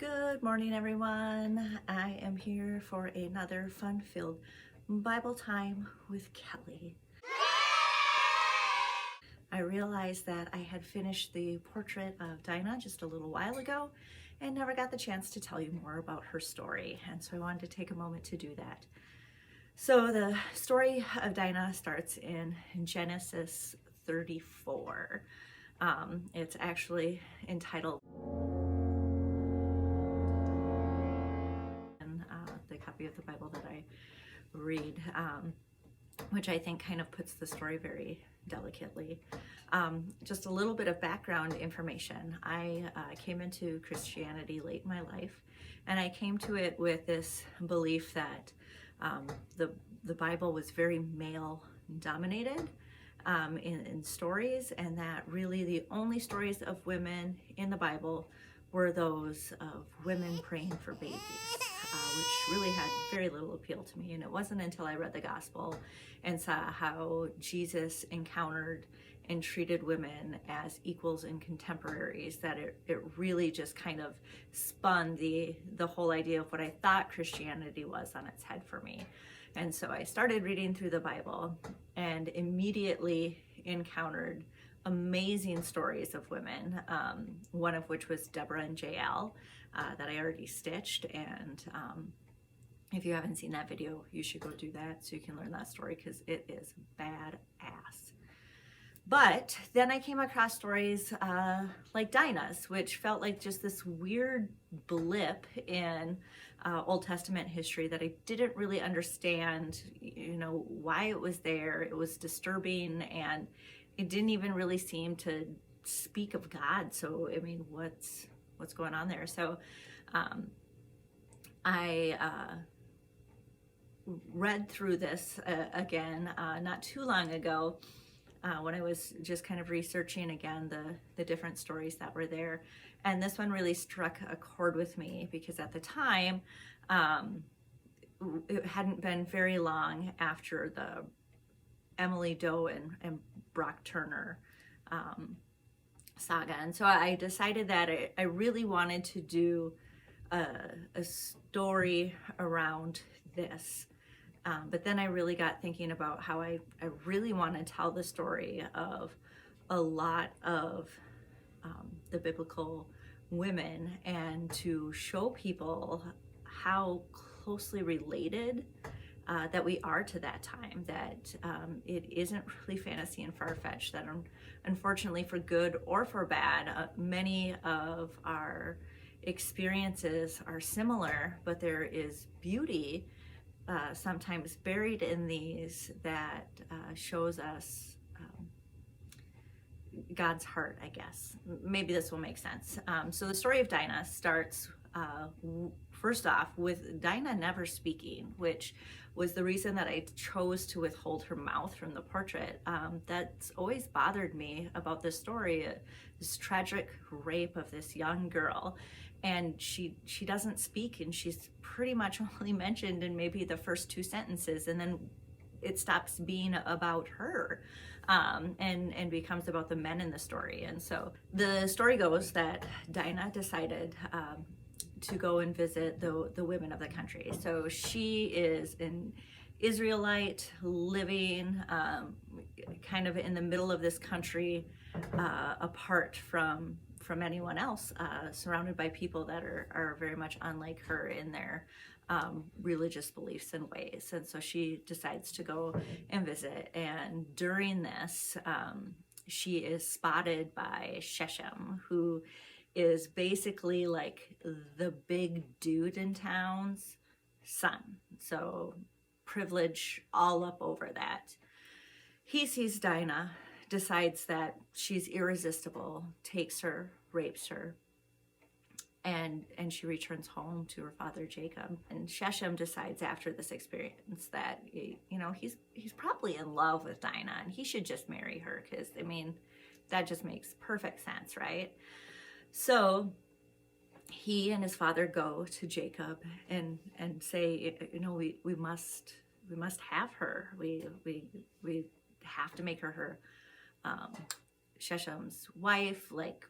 Good morning, everyone. I am here for another fun-filled Bible time with Kelly. I realized that I had finished the portrait of Dinah just a little while ago and never got the chance to tell you more about her story, and so I wanted to take a moment to do that. So the story of Dinah starts in Genesis 34. It's actually entitled the copy of the Bible that I read, which I think kind of puts the story very delicately. Just a little bit of background information. I came into Christianity late in my life, and I came to it with this belief that the Bible was very male dominated in stories, and that really the only stories of women in the Bible were those of women praying for babies, which really had very little appeal to me. And it wasn't until I read the gospel and saw how Jesus encountered and treated women as equals and contemporaries that it really just kind of spun the whole idea of what I thought Christianity was on its head for me. And so I started reading through the Bible and immediately encountered amazing stories of women, one of which was Deborah and Jael, that I already stitched. And if you haven't seen that video, you should go do that so you can learn that story, because it is badass. But then I came across stories like Dinah's, which felt like just this weird blip in Old Testament history that I didn't really understand, why it was there. It was disturbing, and it didn't even really seem to speak of God. So, I mean, what's going on there? So I read through this again not too long ago when I was just kind of researching again the different stories that were there. And this one really struck a chord with me because at the time, it hadn't been very long after the Emily Doe and Brock Turner saga. And so I decided that I really wanted to do a story around this. But then I really got thinking about how I really want to tell the story of a lot of the biblical women, and to show people how closely related that we are to that time, that it isn't really fantasy and far-fetched, that unfortunately, for good or for bad, many of our experiences are similar, but there is beauty sometimes buried in these that shows us God's heart, I guess. Maybe this will make sense. So the story of Dinah starts first off with Dinah never speaking, which was the reason that I chose to withhold her mouth from the portrait. That's always bothered me about this story, this tragic rape of this young girl. And she doesn't speak, and she's pretty much only mentioned in maybe the first two sentences, and then it stops being about her and becomes about the men in the story. And so the story goes that Dinah decided to go and visit the women of the country. So she is an Israelite living kind of in the middle of this country, apart from anyone else, surrounded by people that are very much unlike her in their religious beliefs and ways. And so she decides to go and visit. And during this, she is spotted by Shechem, who is basically like the big dude in town's son. So privilege all up over that. He sees Dinah, decides that she's irresistible, takes her, rapes her, and she returns home to her father Jacob. And Shechem decides after this experience that he's probably in love with Dinah, and he should just marry her, because I mean that just makes perfect sense, right? So he and his father go to Jacob and say, we must have her. We have to make her Shechem's wife. Like,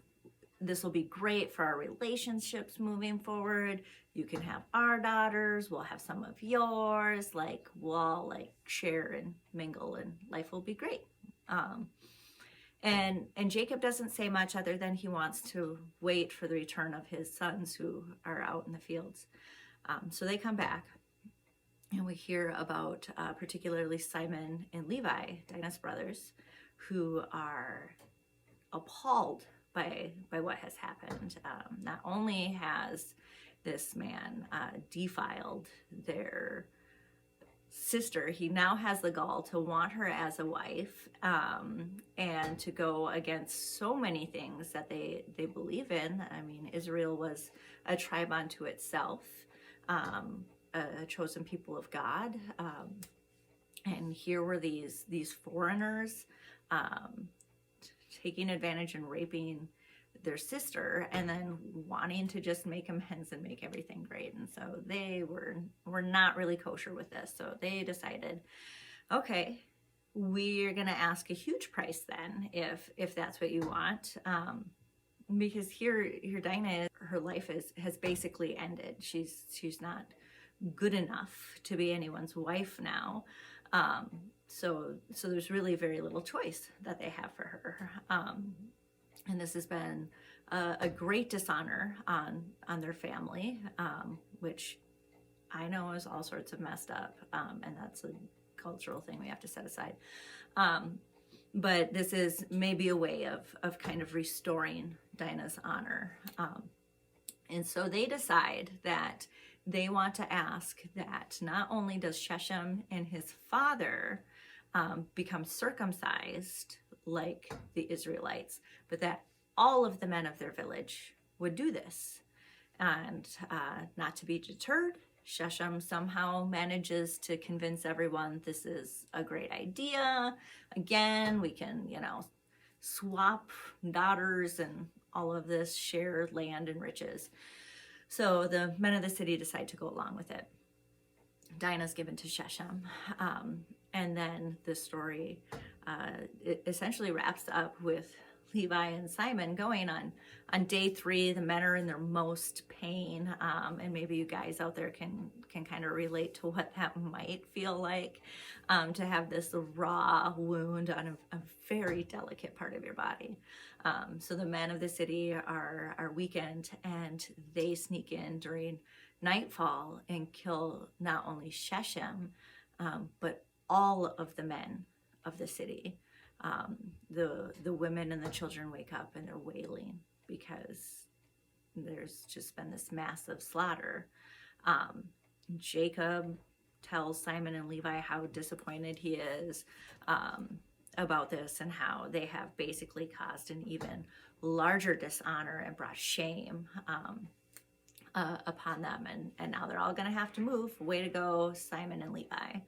this will be great for our relationships moving forward. You can have our daughters, we'll have some of yours, like we'll all like share and mingle and life will be great. And Jacob doesn't say much other than he wants to wait for the return of his sons who are out in the fields. So they come back, and we hear about particularly Simon and Levi, Dinah's brothers, who are appalled by what has happened. Not only has this man defiled their sister, he now has the gall to want her as a wife, and to go against so many things that they believe in. I mean, Israel was a tribe unto itself, a chosen people of God, and here were these foreigners taking advantage and raping their sister, and then wanting to just make amends and make everything great. And so they were not really kosher with this. So they decided, okay, we're gonna ask a huge price then, if that's what you want, because here Dinah, her life has basically ended. She's not good enough to be anyone's wife now. So there's really very little choice that they have for her. And this has been a great dishonor on their family, which I know is all sorts of messed up, and that's a cultural thing we have to set aside. But this is maybe a way of kind of restoring Dinah's honor. And so they decide that they want to ask that not only does Shechem and his father become circumcised like the Israelites, but that all of the men of their village would do this. And not to be deterred, Shechem somehow manages to convince everyone this is a great idea. Again, we can, swap daughters and all of this, share land and riches. So the men of the city decide to go along with it. Dinah's given to Shechem. And then the story it essentially wraps up with Levi and Simon going on day 3. The men are in their most pain, and maybe you guys out there can kind of relate to what that might feel like, to have this raw wound on a very delicate part of your body. So the men of the city are weakened, and they sneak in during nightfall and kill not only Shechem, but all of the men of the city. The women and the children wake up and they're wailing because there's just been this massive slaughter. Jacob tells Simon and Levi how disappointed he is about this, and how they have basically caused an even larger dishonor and brought shame upon them, and now they're all gonna have to move. Way to go, Simon and Levi.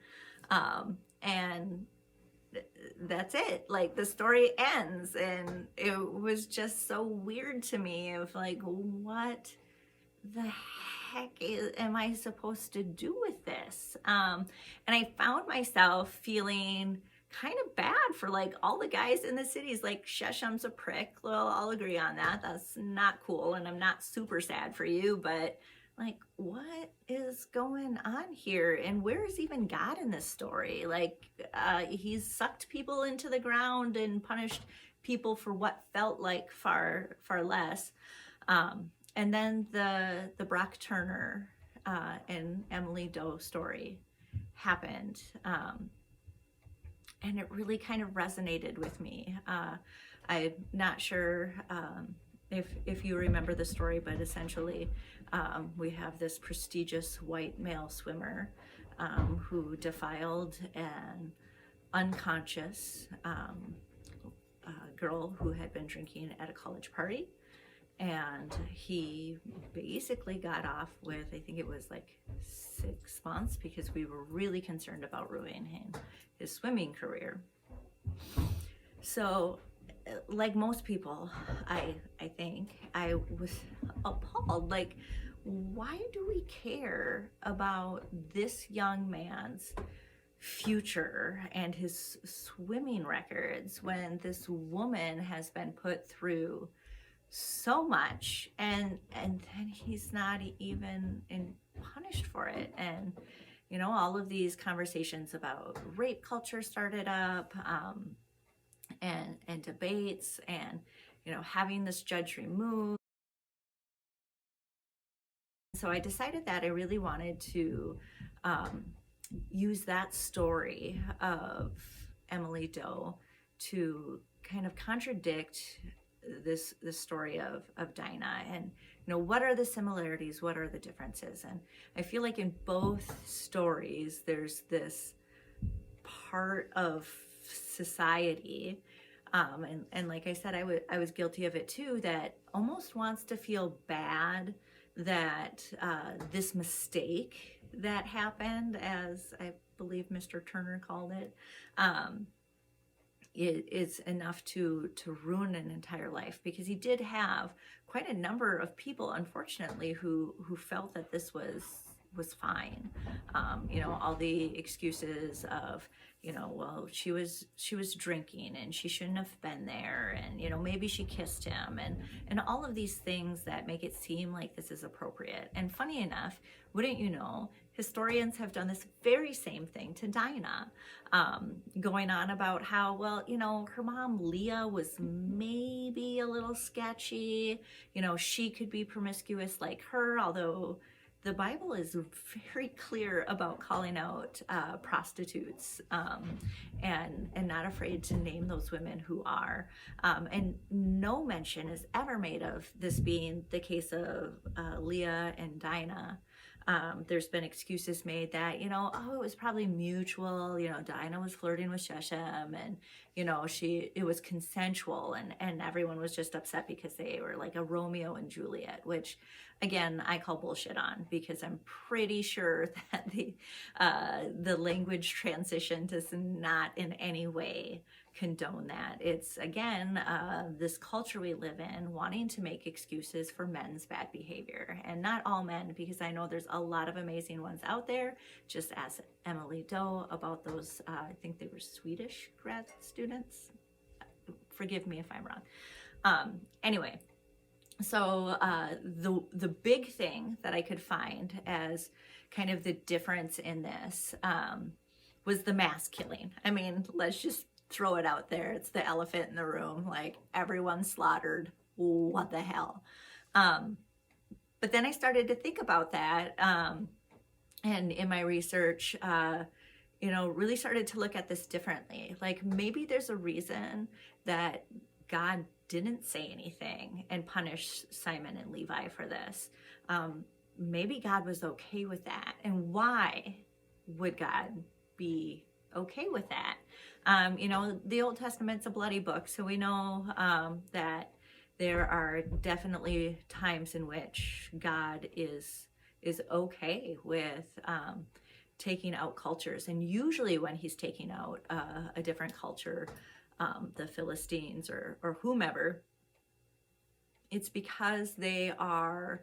And that's it. Like, the story ends, and it was just so weird to me of like, what the heck am I supposed to do with this? And I found myself feeling kind of bad for like all the guys in the cities. Like, Shechem's a prick. Well, I'll agree on that. That's not cool, and I'm not super sad for you, but like, what is going on here? And where is even God in this story? Like, he's sucked people into the ground and punished people for what felt like far less. And then the Brock Turner and Emily Doe story happened. And it really kind of resonated with me. I'm not sure if you remember the story, but essentially we have this prestigious white male swimmer who defiled an unconscious girl who had been drinking at a college party. And he basically got off with, I think it was like 6 months, because we were really concerned about ruining his swimming career. So, like most people, I think I was appalled. Like, why do we care about this young man's future and his swimming records when this woman has been put through so much, and then he's not even punished for it. And all of these conversations about rape culture started up, and debates, and having this judge removed. So I decided that I really wanted to use that story of Emily Doe to kind of contradict this story of Dinah, and what are the similarities, what are the differences. And I feel like in both stories there's this part of society, and like I said, I was guilty of it too, that almost wants to feel bad that this mistake that happened, as I believe Mr. Turner called it, is enough to ruin an entire life, because he did have quite a number of people, unfortunately, who felt that this was fine. All the excuses of, well, she was drinking and she shouldn't have been there, and maybe she kissed him, and all of these things that make it seem like this is appropriate. And funny enough, wouldn't you know, historians have done this very same thing to Dinah, going on about how, well, her mom Leah was maybe a little sketchy, she could be promiscuous like her, although the Bible is very clear about calling out prostitutes, and not afraid to name those women who are. And no mention is ever made of this being the case of Leah and Dinah. There's been excuses made that, oh, it was probably mutual, Dinah was flirting with Sheshem, and, it was consensual, and everyone was just upset because they were like a Romeo and Juliet, which, again, I call bullshit on, because I'm pretty sure that the language transition does not in any way condone that. It's, again, this culture we live in wanting to make excuses for men's bad behavior, and not all men, because I know there's a lot of amazing ones out there. Just ask Emily Doe about those, I think they were Swedish grad students. Forgive me if I'm wrong. Anyway, so the big thing that I could find as kind of the difference in this was the mass killing. I mean, let's just throw it out there. It's the elephant in the room. Like, everyone slaughtered. What the hell? But then I started to think about that, and in my research, really started to look at this differently. Like, maybe there's a reason that God didn't say anything and punish Simon and Levi for this. Maybe God was okay with that. And why would God be okay with that? The Old Testament's a bloody book, so we know that there are definitely times in which God is okay with taking out cultures. And usually when he's taking out a different culture, the Philistines or whomever, it's because they are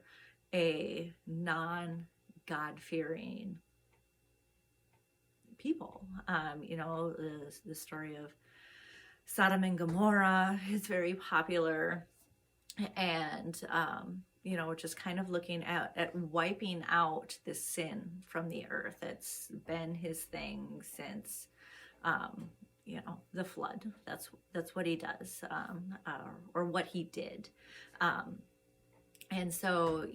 a non-God-fearing people. The story of Sodom and Gomorrah is very popular, and just kind of looking at wiping out the sin from the earth. It's been his thing since the flood. That's what he does, or what he did. And so,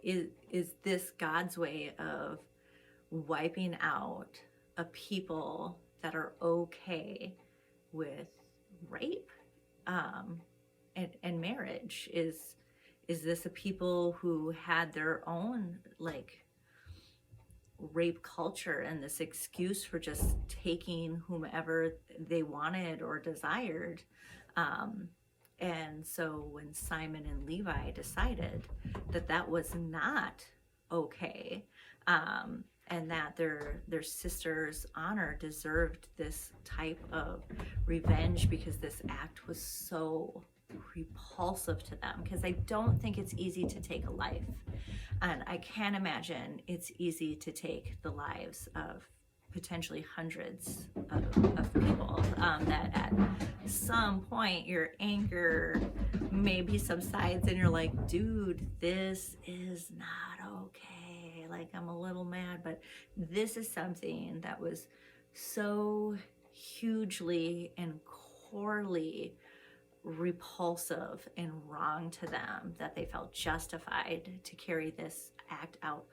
is this God's way of wiping out a people that are okay with rape and marriage? Is this a people who had their own rape culture and this excuse for just taking whomever they wanted or desired? And so when Simon and Levi decided that that was not okay, and that their sister's honor deserved this type of revenge because this act was so repulsive to them, because I don't think it's easy to take a life, and I can't imagine it's easy to take the lives of potentially hundreds of people, that at some point your anger maybe some sides and you're like, dude, this is not okay. Like, I'm a little mad, but this is something that was so hugely and corely repulsive and wrong to them that they felt justified to carry this act out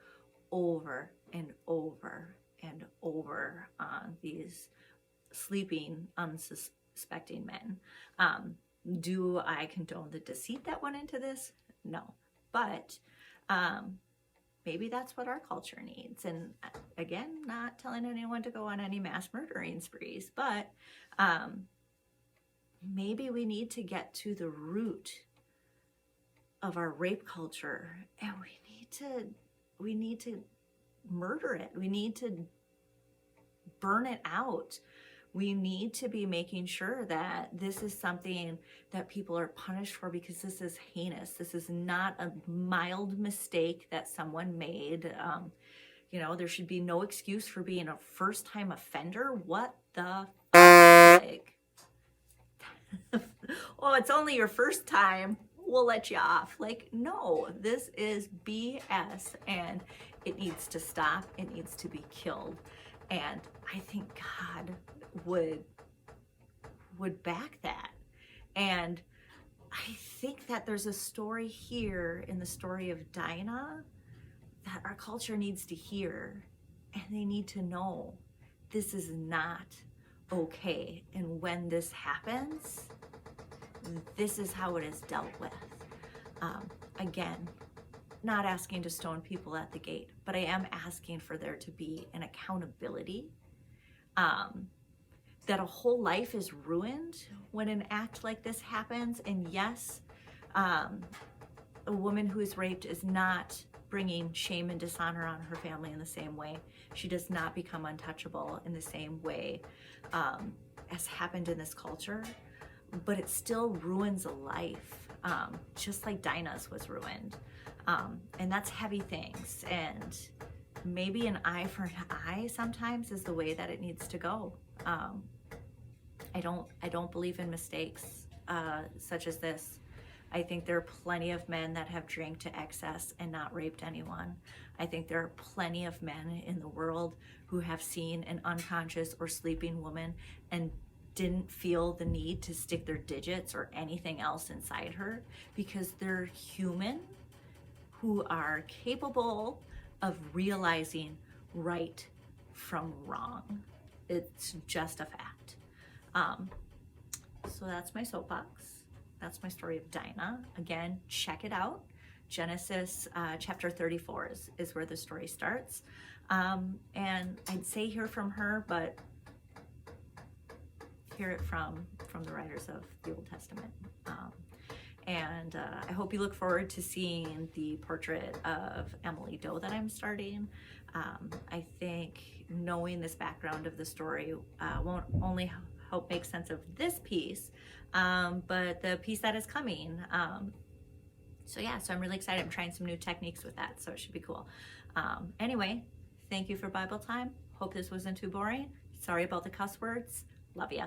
over and over and over on these sleeping, unsuspecting men. Do I condone the deceit that went into this? No. But maybe that's what our culture needs. And again, not telling anyone to go on any mass murdering sprees, but maybe we need to get to the root of our rape culture, and we need to murder it. We need to burn it out. We need to be making sure that this is something that people are punished for, because this is heinous. This is not a mild mistake that someone made. There should be no excuse for being a first-time offender. What the like? Oh, it's only your first time, we'll let you off. Like, no, this is BS, and it needs to stop. It needs to be killed. And I think God would back that. And I think that there's a story here in the story of Dinah that our culture needs to hear, and they need to know this is not okay. And when this happens, this is how it is dealt with. Again, not asking to stone people at the gate, but I am asking for there to be an accountability, that a whole life is ruined when an act like this happens. And yes, a woman who is raped is not bringing shame and dishonor on her family in the same way. She does not become untouchable in the same way as happened in this culture, but it still ruins a life, just like Dinah's was ruined. And that's heavy things. And maybe an eye for an eye sometimes is the way that it needs to go. I don't believe in mistakes such as this. I think there are plenty of men that have drank to excess and not raped anyone. I think there are plenty of men in the world who have seen an unconscious or sleeping woman and didn't feel the need to stick their digits or anything else inside her, because they're human, who are capable of realizing right from wrong. It's just a fact. So that's my soapbox. That's my story of Dinah. Again, check it out. Genesis chapter 34 is where the story starts. And I'd say hear from her, but hear it from the writers of the Old Testament. And I hope you look forward to seeing the portrait of Emily Doe that I'm starting. I think knowing this background of the story won't only help make sense of this piece, but the piece that is coming. So I'm really excited. I'm trying some new techniques with that, so it should be cool. Anyway, thank you for Bible time. Hope this wasn't too boring. Sorry about the cuss words. Love ya.